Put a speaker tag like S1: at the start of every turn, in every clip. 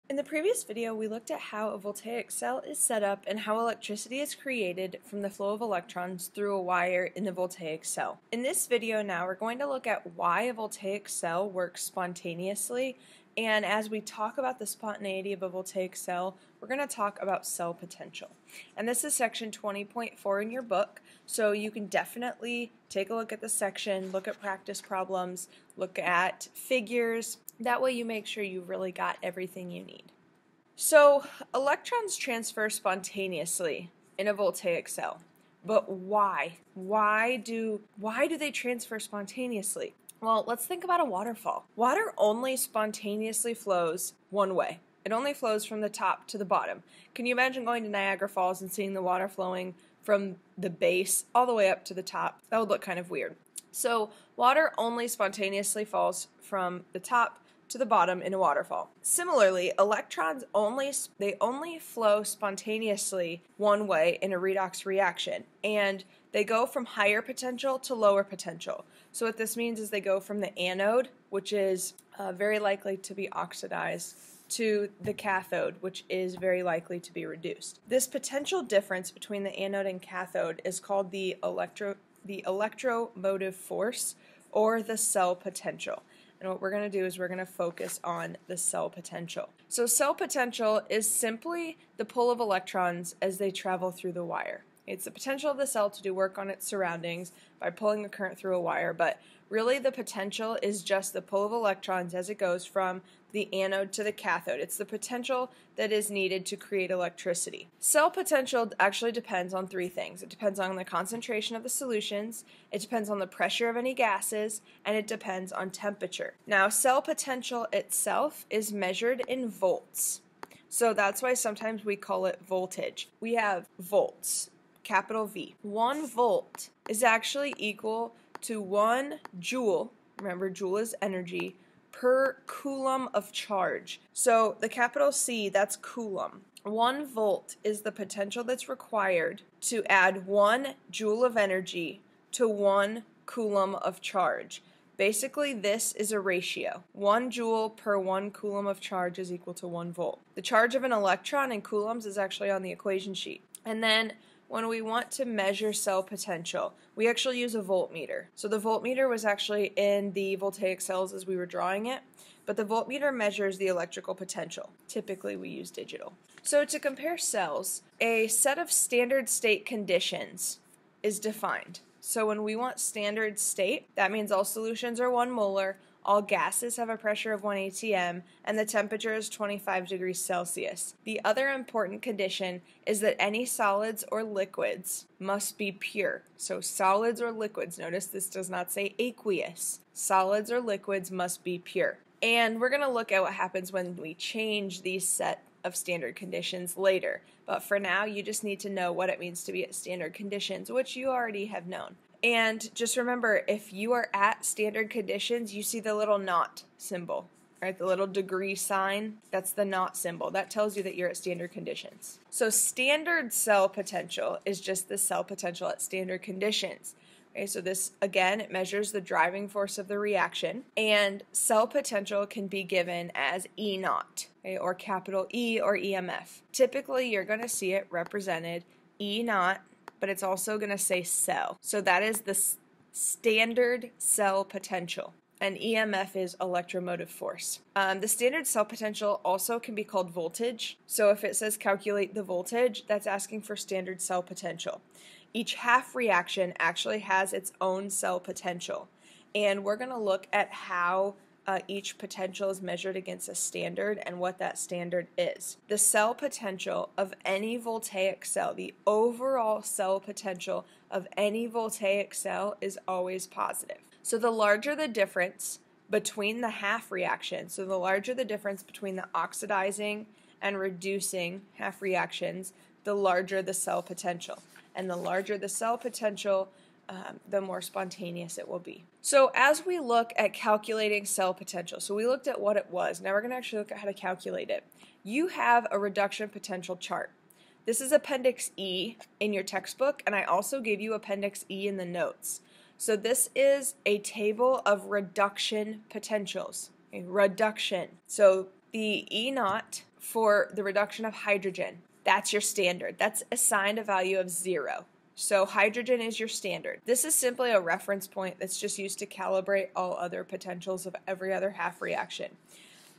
S1: In the previous video, we looked at how a voltaic cell is set up and how electricity is created from the flow of electrons through a wire in the voltaic cell. In this video now, we're going to look at why a voltaic cell works spontaneously, and as we talk about the spontaneity of a voltaic cell, we're going to talk about cell potential. And this is section 20.4 in your book, so you can definitely take a look at the section, look at practice problems, look at figures. That way you make sure you've really got everything you need. So electrons transfer spontaneously in a voltaic cell. But why? Why do they transfer spontaneously? Well, let's think about a waterfall. Water only spontaneously flows one way. It only flows from the top to the bottom. Can you imagine going to Niagara Falls and seeing the water flowing from the base all the way up to the top? That would look kind of weird. So water only spontaneously falls from the top to the bottom in a waterfall. Similarly, electrons only flow spontaneously one way in a redox reaction, and they go from higher potential to lower potential. So what this means is they go from the anode, which is very likely to be oxidized, to the cathode, which is very likely to be reduced. This potential difference between the anode and cathode is called the electromotive force, or the cell potential. And what we're going to do is we're going to focus on the cell potential. So cell potential is simply the pull of electrons as they travel through the wire. It's the potential of the cell to do work on its surroundings by pulling the current through a wire, but really the potential is just the pull of electrons as it goes from the anode to the cathode. It's the potential that is needed to create electricity. Cell potential actually depends on three things. It depends on the concentration of the solutions, it depends on the pressure of any gases, and it depends on temperature. Now, cell potential itself is measured in volts. So that's why sometimes we call it voltage. We have volts, capital V. 1 volt is actually equal to 1 joule, remember joule is energy, per coulomb of charge. So the capital C, that's coulomb. 1 volt is the potential that's required to add 1 joule of energy to 1 coulomb of charge. Basically, this is a ratio. 1 joule per 1 coulomb of charge is equal to 1 volt. The charge of an electron in coulombs is actually on the equation sheet. And then when we want to measure cell potential, we actually use a voltmeter. So the voltmeter was actually in the voltaic cells as we were drawing it, but the voltmeter measures the electrical potential. Typically we use digital. So to compare cells, a set of standard state conditions is defined. So when we want standard state, that means all solutions are 1 molar, all gases have a pressure of 1 atm, and the temperature is 25 degrees Celsius. The other important condition is that any solids or liquids must be pure. So solids or liquids, notice this does not say aqueous. Solids or liquids must be pure. And we're going to look at what happens when we change these set of standard conditions later. But for now, you just need to know what it means to be at standard conditions, which you already have known. And just remember, if you are at standard conditions, you see the little naught symbol, right? The little degree sign, that's the naught symbol. That tells you that you're at standard conditions. So standard cell potential is just the cell potential at standard conditions. Okay, so this, again, it measures the driving force of the reaction, and cell potential can be given as E naught, okay, or capital E or EMF. Typically, you're going to see it represented E naught, but it's also going to say cell. So that is the standard cell potential, and EMF is electromotive force. The standard cell potential also can be called voltage. So if it says calculate the voltage, that's asking for standard cell potential. Each half reaction actually has its own cell potential, and we're going to look at how each potential is measured against a standard and what that standard is. The cell potential of any voltaic cell, the overall cell potential of any voltaic cell is always positive. So the larger the difference between the half reactions, so the larger the difference between the oxidizing and reducing half reactions, the larger the cell potential. And the larger the cell potential, the more spontaneous it will be. So as we look at calculating cell potential, so we looked at what it was, now we're going to actually look at how to calculate it. You have a reduction potential chart. This is Appendix E in your textbook, and I also gave you Appendix E in the notes. So this is a table of reduction potentials. Okay, reduction. So the E naught for the reduction of hydrogen, that's your standard. That's assigned a value of 0. So hydrogen is your standard. This is simply a reference point that's just used to calibrate all other potentials of every other half reaction.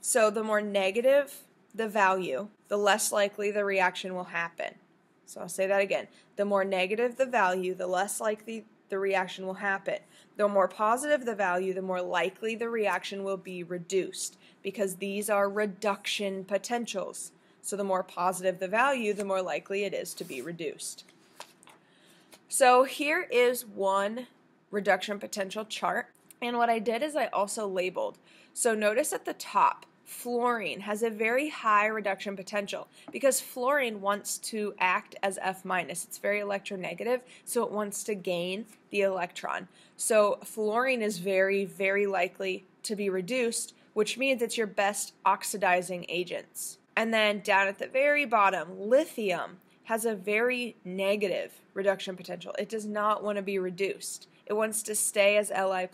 S1: So the more negative the value, the less likely the reaction will happen. So I'll say that again. The more negative the value, the less likely the reaction will happen. The more positive the value, the more likely the reaction will be reduced, because these are reduction potentials. So the more positive the value, the more likely it is to be reduced. So here is one reduction potential chart, and what I did is I also labeled. So notice at the top, fluorine has a very high reduction potential because fluorine wants to act as F-. It's very electronegative, so it wants to gain the electron. So fluorine is very, very likely to be reduced, which means it's your best oxidizing agents. And then down at the very bottom, lithium has a very negative reduction potential. It does not want to be reduced. It wants to stay as Li+.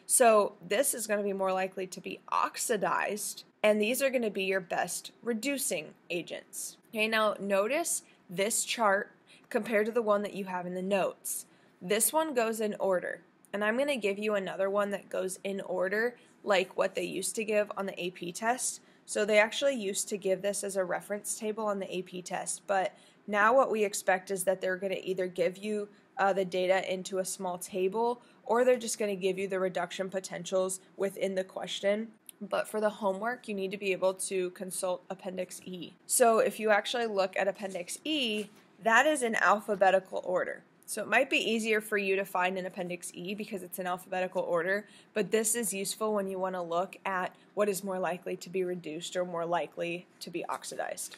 S1: So this is going to be more likely to be oxidized, and these are going to be your best reducing agents. Okay, now notice this chart compared to the one that you have in the notes. This one goes in order, and I'm going to give you another one that goes in order like what they used to give on the AP test. So they actually used to give this as a reference table on the AP test, but now what we expect is that they're going to either give you the data into a small table, or they're just going to give you the reduction potentials within the question. But for the homework, you need to be able to consult Appendix E. So if you actually look at Appendix E, that is in alphabetical order. So it might be easier for you to find an Appendix E because it's in alphabetical order, but this is useful when you want to look at what is more likely to be reduced or more likely to be oxidized.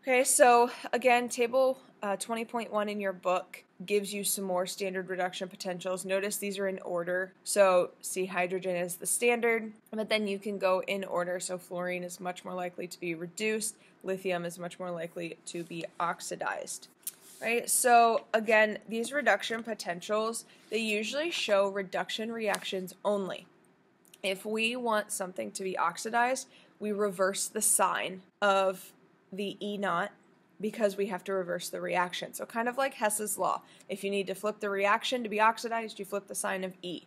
S1: Okay, so again, table 20.1 in your book gives you some more standard reduction potentials. Notice these are in order. So see, hydrogen is the standard, but then you can go in order. So fluorine is much more likely to be reduced. Lithium is much more likely to be oxidized. Right, so again, these reduction potentials, they usually show reduction reactions only. If we want something to be oxidized, we reverse the sign of the E0 because we have to reverse the reaction. So kind of like Hess's law. If you need to flip the reaction to be oxidized, you flip the sign of E.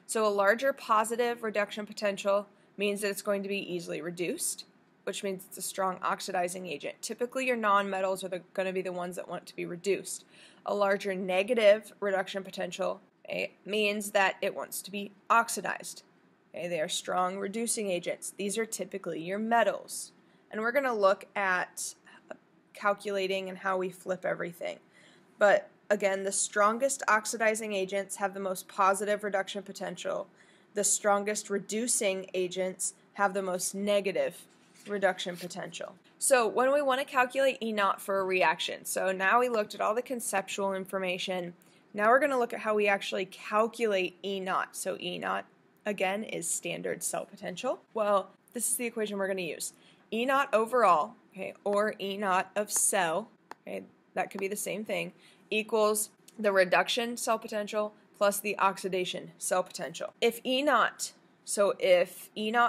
S1: So a larger positive reduction potential means that it's going to be easily reduced, which means it's a strong oxidizing agent. Typically, your nonmetals are going to be the ones that want to be reduced. A larger negative reduction potential means that it wants to be oxidized. They are strong reducing agents. These are typically your metals. And we're going to look at calculating and how we flip everything. But again, the strongest oxidizing agents have the most positive reduction potential. The strongest reducing agents have the most negative reduction potential. So when we want to calculate E0 for a reaction, so now we looked at all the conceptual information. Now we're going to look at how we actually calculate E0. So E0, again, is standard cell potential. Well, this is the equation we're going to use. E0 overall, okay, or E0 of cell, okay, that could be the same thing, equals the reduction cell potential plus the oxidation cell potential. If E0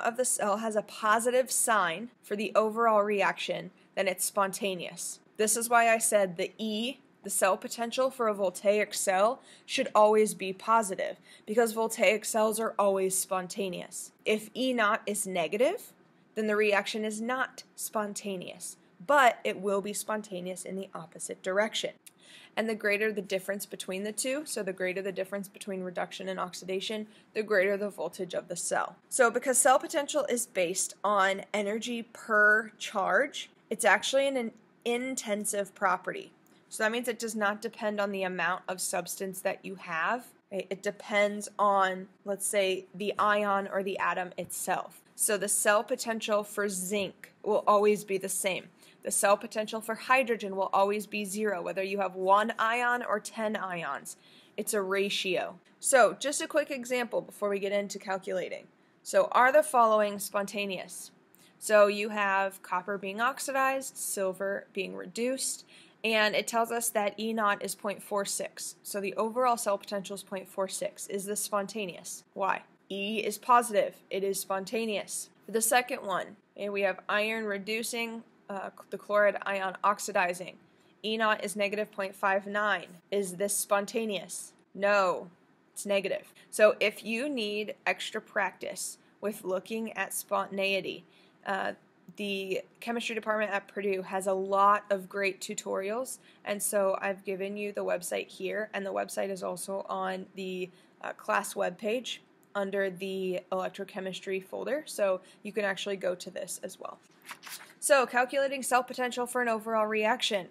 S1: of the cell has a positive sign for the overall reaction, then it's spontaneous. This is why I said the E, the cell potential for a voltaic cell, should always be positive, because voltaic cells are always spontaneous. If E0 is negative, then the reaction is not spontaneous, but it will be spontaneous in the opposite direction. And the greater the difference between the two, so the greater the difference between reduction and oxidation, the greater the voltage of the cell. So because cell potential is based on energy per charge, it's actually an intensive property. So that means it does not depend on the amount of substance that you have. It depends on, let's say, the ion or the atom itself. So the cell potential for zinc will always be the same. The cell potential for hydrogen will always be 0, whether you have 1 ion or 10 ions. It's a ratio. So just a quick example before we get into calculating. So are the following spontaneous? So you have copper being oxidized, silver being reduced, and it tells us that E0 is 0.46. So the overall cell potential is 0.46. Is this spontaneous? Why? E is positive. It is spontaneous. For the second one, okay, we have iron reducing, the chloride ion oxidizing. E naught is negative 0.59. Is this spontaneous? No, it's negative. So if you need extra practice with looking at spontaneity, the chemistry department at Purdue has a lot of great tutorials, and so I've given you the website here, and the website is also on the class webpage under the electrochemistry folder, so you can actually go to this as well. So, calculating cell potential for an overall reaction.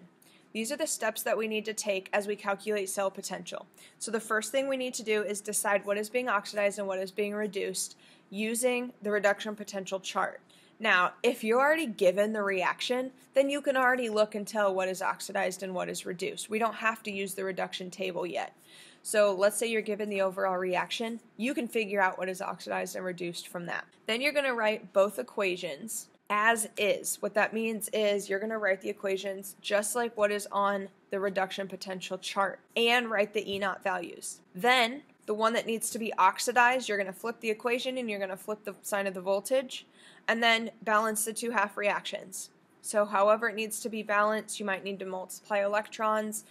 S1: These are the steps that we need to take as we calculate cell potential. So the first thing we need to do is decide what is being oxidized and what is being reduced using the reduction potential chart. Now, if you're already given the reaction, then you can already look and tell what is oxidized and what is reduced. We don't have to use the reduction table yet. So let's say you're given the overall reaction, you can figure out what is oxidized and reduced from that. Then you're going to write both equations as is. What that means is you're going to write the equations just like what is on the reduction potential chart and write the E naught values. Then the one that needs to be oxidized, you're going to flip the equation and you're going to flip the sign of the voltage and then balance the two half reactions. So however it needs to be balanced, you might need to multiply electrons.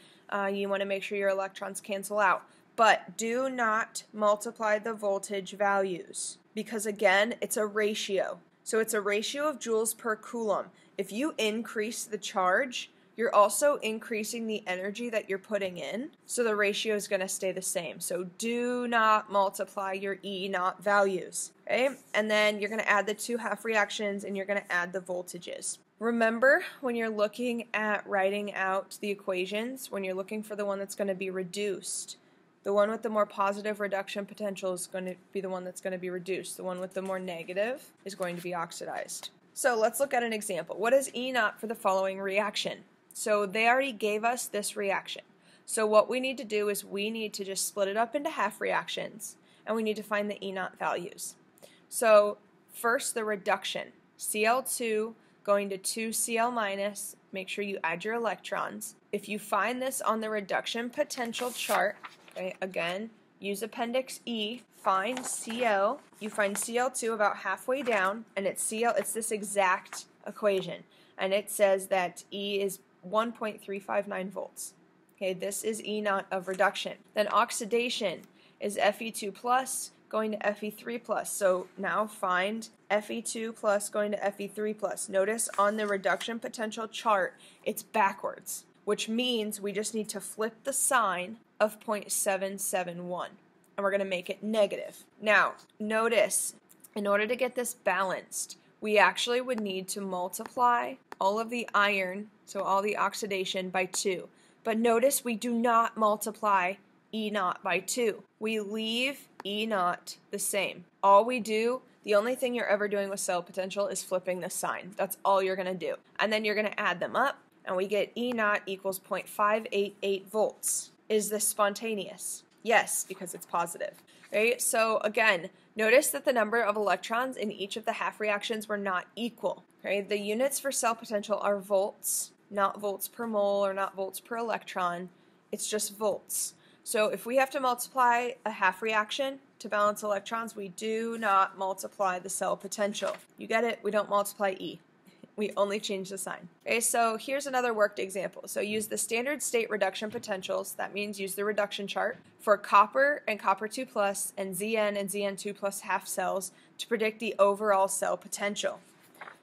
S1: You want to make sure your electrons cancel out. But do not multiply the voltage values because again, it's a ratio. So it's a ratio of joules per coulomb. If you increase the charge, you're also increasing the energy that you're putting in, so the ratio is going to stay the same. So do not multiply your E naught values. Okay? And then you're going to add the two half reactions and you're going to add the voltages. Remember, when you're looking at writing out the equations, when you're looking for the one that's going to be reduced, the one with the more positive reduction potential is going to be the one that's going to be reduced. The one with the more negative is going to be oxidized. So let's look at an example. What is E naught for the following reaction? So they already gave us this reaction. So what we need to do is we need to just split it up into half reactions, and we need to find the E naught values. So first, the reduction. Cl2 going to 2Cl minus. Make sure you add your electrons. If you find this on the reduction potential chart, okay, again, use Appendix E, find Cl. You find Cl2 about halfway down, and it's this exact equation. And it says that E is 1.359 volts. Okay, this is E naught of reduction. Then oxidation is Fe2 plus going to Fe3 plus. So now find Fe2 plus going to Fe3 plus. Notice on the reduction potential chart, it's backwards, which means we just need to flip the sign of 0.771, and we're going to make it negative. Now, notice, in order to get this balanced, we actually would need to multiply all of the iron, so all the oxidation, by 2. But notice we do not multiply E naught by 2. We leave E naught the same. All we do, the only thing you're ever doing with cell potential is flipping the sign. That's all you're going to do. And then you're going to add them up, and we get E naught equals 0.588 volts. Is this spontaneous? Yes, because it's positive. Right? So again, notice that the number of electrons in each of the half reactions were not equal. Okay? The units for cell potential are volts, not volts per mole or not volts per electron. It's just volts. So if we have to multiply a half reaction to balance electrons, we do not multiply the cell potential. You get it? We don't multiply E. We only change the sign. Okay, so here's another worked example. So use the standard state reduction potentials, that means use the reduction chart, for copper and copper 2 plus and Zn and Zn2 plus half cells to predict the overall cell potential.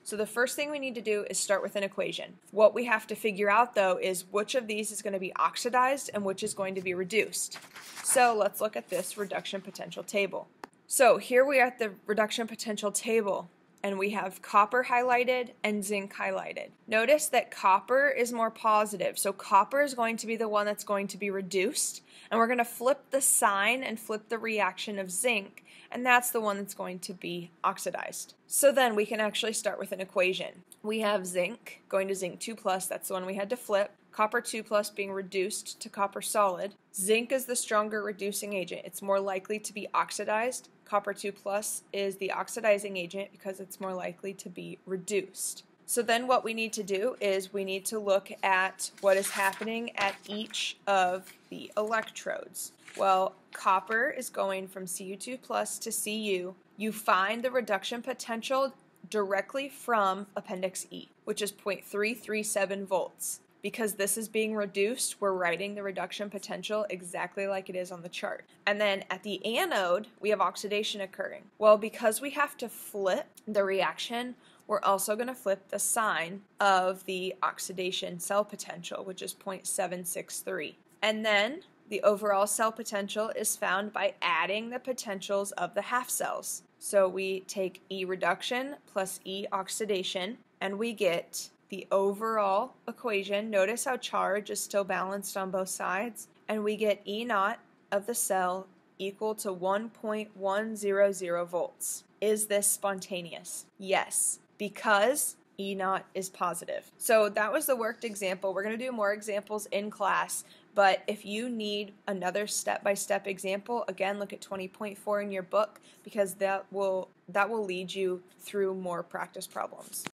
S1: So the first thing we need to do is start with an equation. What we have to figure out though is which of these is going to be oxidized and which is going to be reduced. So let's look at this reduction potential table. So here we are at the reduction potential table, and we have copper highlighted and zinc highlighted. Notice that copper is more positive, so copper is going to be the one that's going to be reduced, and we're going to flip the sign and flip the reaction of zinc, and that's the one that's going to be oxidized. So then we can actually start with an equation. We have zinc going to zinc 2 plus, that's the one we had to flip, copper 2 plus being reduced to copper solid. Zinc is the stronger reducing agent. It's more likely to be oxidized. Copper 2 plus is the oxidizing agent because it's more likely to be reduced. So then what we need to do is we need to look at what is happening at each of the electrodes. Well, copper is going from Cu2 plus to Cu. You find the reduction potential directly from Appendix E, which is 0.337 volts. Because this is being reduced, we're writing the reduction potential exactly like it is on the chart. And then at the anode, we have oxidation occurring. Well, because we have to flip the reaction, we're also going to flip the sign of the oxidation cell potential, which is 0.763. And then the overall cell potential is found by adding the potentials of the half cells. So we take E reduction plus E oxidation, and we get the overall equation. Notice how charge is still balanced on both sides, and we get E naught of the cell equal to 1.100 volts. Is this spontaneous? Yes, because E naught is positive. So that was the worked example. We're going to do more examples in class, but if you need another step-by-step example, again, look at 20.4 in your book, because that will lead you through more practice problems.